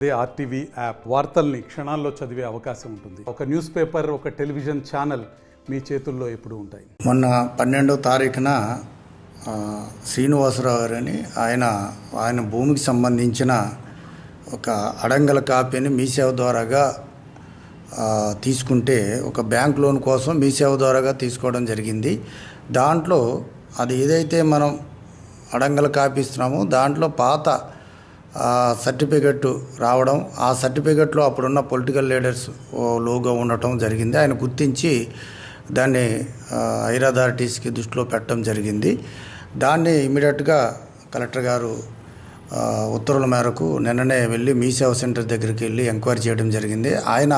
RTV app వార్తల్ని క్షణాల్లో చదివే అవకాశం ఉంటుంది. ఒక న్యూస్ పేపర్, ఒక టెలివిజన్ ఛానల్ మీ చేతుల్లో ఎప్పుడూ ఉంటాయి. మొన్న 12వ తారీఖున శ్రీనివాసరావు గారని ఆయన భూమికి సంబంధించిన ఒక అడంగల కాపీని మీ సేవ ద్వారాగా తీసుకుంటే, ఒక బ్యాంక్ లోన్ కోసం మీ సేవ ద్వారాగా తీసుకోవడం జరిగింది. దాంట్లో అది ఏదైతే మనం అడంగల కాపీ ఇస్తున్నామో దాంట్లో పాత సర్టిఫికెట్ రావడం, ఆ సర్టిఫికెట్లో అప్పుడున్న పొలిటికల్ లీడర్స్ లోగో ఉండటం జరిగింది. ఆయన గుర్తించి దాన్ని హైర్ అథారిటీస్కి దృష్టిలో పెట్టడం జరిగింది. దాన్ని ఇమీడియట్గా కలెక్టర్ గారు ఉత్తర్వుల మేరకు నిన్ననే వెళ్ళి మీ సేవ సెంటర్ దగ్గరికి వెళ్ళి ఎంక్వైరీ చేయడం జరిగింది. ఆయన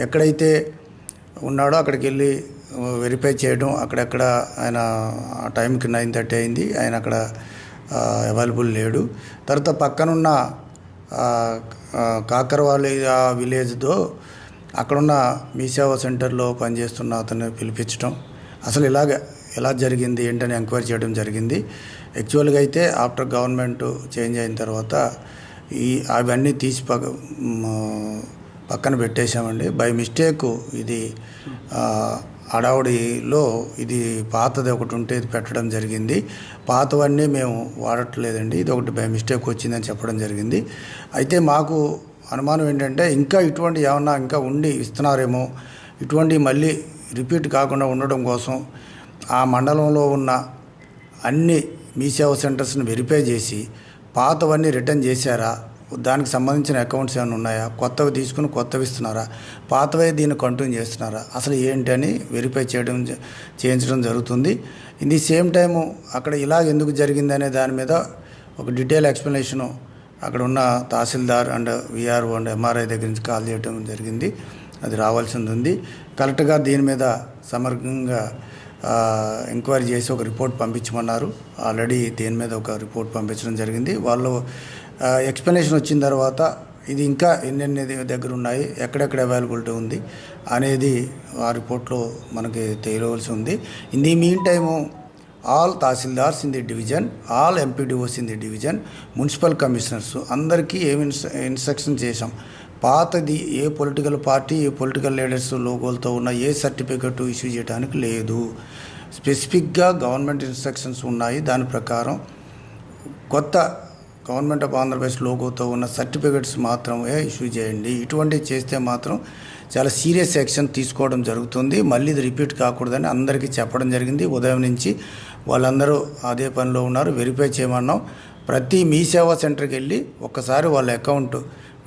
ఎక్కడైతే ఉన్నాడో అక్కడికి వెళ్ళి వెరిఫై చేయడం, అక్కడెక్కడ ఆయన ఆ టైంకి 9:30 అయింది, ఆయన అక్కడ అవైలబుల్ లేడు. తర్వాత పక్కనున్న కాకరవాలి విలేజ్తో అక్కడున్న మీ సేవా సెంటర్లో పనిచేస్తున్న అతన్ని పిలిపించడం, అసలు ఎలా జరిగింది ఏంటని ఎంక్వైరీ చేయడం జరిగింది. యాక్చువల్గా అయితే ఆఫ్టర్ గవర్నమెంట్ చేంజ్ అయిన తర్వాత అవన్నీ తీసి పక్కన పెట్టేశామండి. బై మిస్టేక్ ఇది హడావుడిలో ఇది పాతది ఒకటి ఉంటే ఇది పెట్టడం జరిగింది. పాతవన్నీ మేము వాడట్లేదండి, ఇది ఒకటి బై మిస్టేక్ వచ్చిందని చెప్పడం జరిగింది. అయితే మాకు అనుమానం ఏంటంటే ఇంకా ఇటువంటి ఏమన్నా ఇంకా ఉండి ఇస్తున్నారేమో, ఇటువంటి మళ్ళీ రిపీట్ కాకుండా ఉండడం కోసం ఆ మండలంలో ఉన్న అన్ని మీ సేవా సెంటర్స్ని వెరిఫై చేసి పాతవన్నీ రిటర్న్ చేశారా, దానికి సంబంధించిన అకౌంట్స్ ఏమైనా ఉన్నాయా, కొత్తవి తీసుకుని కొత్తవి ఇస్తున్నారా, పాతవే దీన్ని కంటిన్యూ చేస్తున్నారా, అసలు ఏంటి అని వెరిఫై చేయించడం జరుగుతుంది. ఇన్ ది సేమ్ టైము అక్కడ ఎందుకు జరిగింది అనే దాని మీద ఒక డీటెయిల్ ఎక్స్ప్లెనేషను అక్కడ ఉన్న తహసీల్దార్ అండ్ విఆర్ఓ అండ్ ఎంఆర్ఐ దగ్గర నుంచి కాల్ చేయడం జరిగింది. అది రావాల్సింది ఉంది. కలెక్టర్ గారు దీని మీద సమగ్రంగా ఎంక్వైరీ చేసి ఒక రిపోర్ట్ పంపించమన్నారు. ఆల్రెడీ దీని మీద ఒక రిపోర్ట్ పంపించడం జరిగింది. వాళ్ళు ఎక్స్ప్లెనేషన్ వచ్చిన తర్వాత ఇది ఇంకా ఎన్నెన్ని దగ్గర ఉన్నాయి, ఎక్కడెక్కడ అవైలబిలిటీ ఉంది అనేది ఆ రిపోర్ట్లో మనకి తెలియవలసి ఉంది. In the mean time all tahsildars in the division, all MPDOs in the division, municipal commissioners అందరికీ ఏమి ఇన్స్ట్రక్షన్ చేశాం, పాతది ఏ పొలిటికల్ పార్టీ, ఏ పొలిటికల్ లీడర్స్ లోగోలతో ఉన్న ఏ సర్టిఫికెట్ ఇష్యూ చేయడానికి లేదు. స్పెసిఫిక్గా గవర్నమెంట్ ఇన్స్ట్రక్షన్స్ ఉన్నాయి. దాని ప్రకారం కొత్త గవర్నమెంట్ ఆఫ్ ఆంధ్రప్రదేశ్ లోగోతో ఉన్న సర్టిఫికెట్స్ మాత్రమే ఇష్యూ చేయండి. ఇటువంటివి చేస్తే మాత్రం చాలా సీరియస్ యాక్షన్ తీసుకోవడం జరుగుతుంది. మళ్ళీ ఇది రిపీట్ కాకూడదని అందరికీ చెప్పడం జరిగింది. ఉదయం నుంచి వాళ్ళందరూ అదే పనిలో ఉన్నారు. వెరిఫై చేయమన్నాం. ప్రతి మీ సేవా సెంటర్కి వెళ్ళి ఒక్కసారి వాళ్ళ అకౌంట్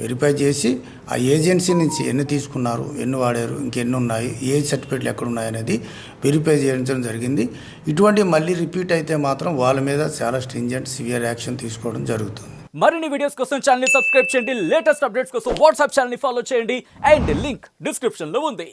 వెరిఫై చేసి ఆ ఏజెన్సీ నుంచి ఎన్ని తీసుకున్నారు, ఎన్ని వాడారు, ఇంకెన్ని ఉన్నాయి, ఏ సర్టిఫికెట్లు ఎక్కడ ఉన్నాయి అనేది వెరిఫై చేయించడం జరిగింది. ఇటువంటి మళ్ళీ రిపీట్ అయితే మాత్రం వాళ్ళ మీద చాలా స్ట్రింజెంట్ సివియర్ యాక్షన్ తీసుకోవడం జరుగుతుంది. మరిన్ని వీడియోస్ కోసం ఛానల్ ని సబ్స్క్రైబ్ చేయండి. లేటెస్ట్ అప్డేట్స్ కోసం వాట్సాప్ ఛానల్ ని ఫాలో చేయండి. అండ్ లింక్ డిస్క్రిప్షన్ లో ఉంది.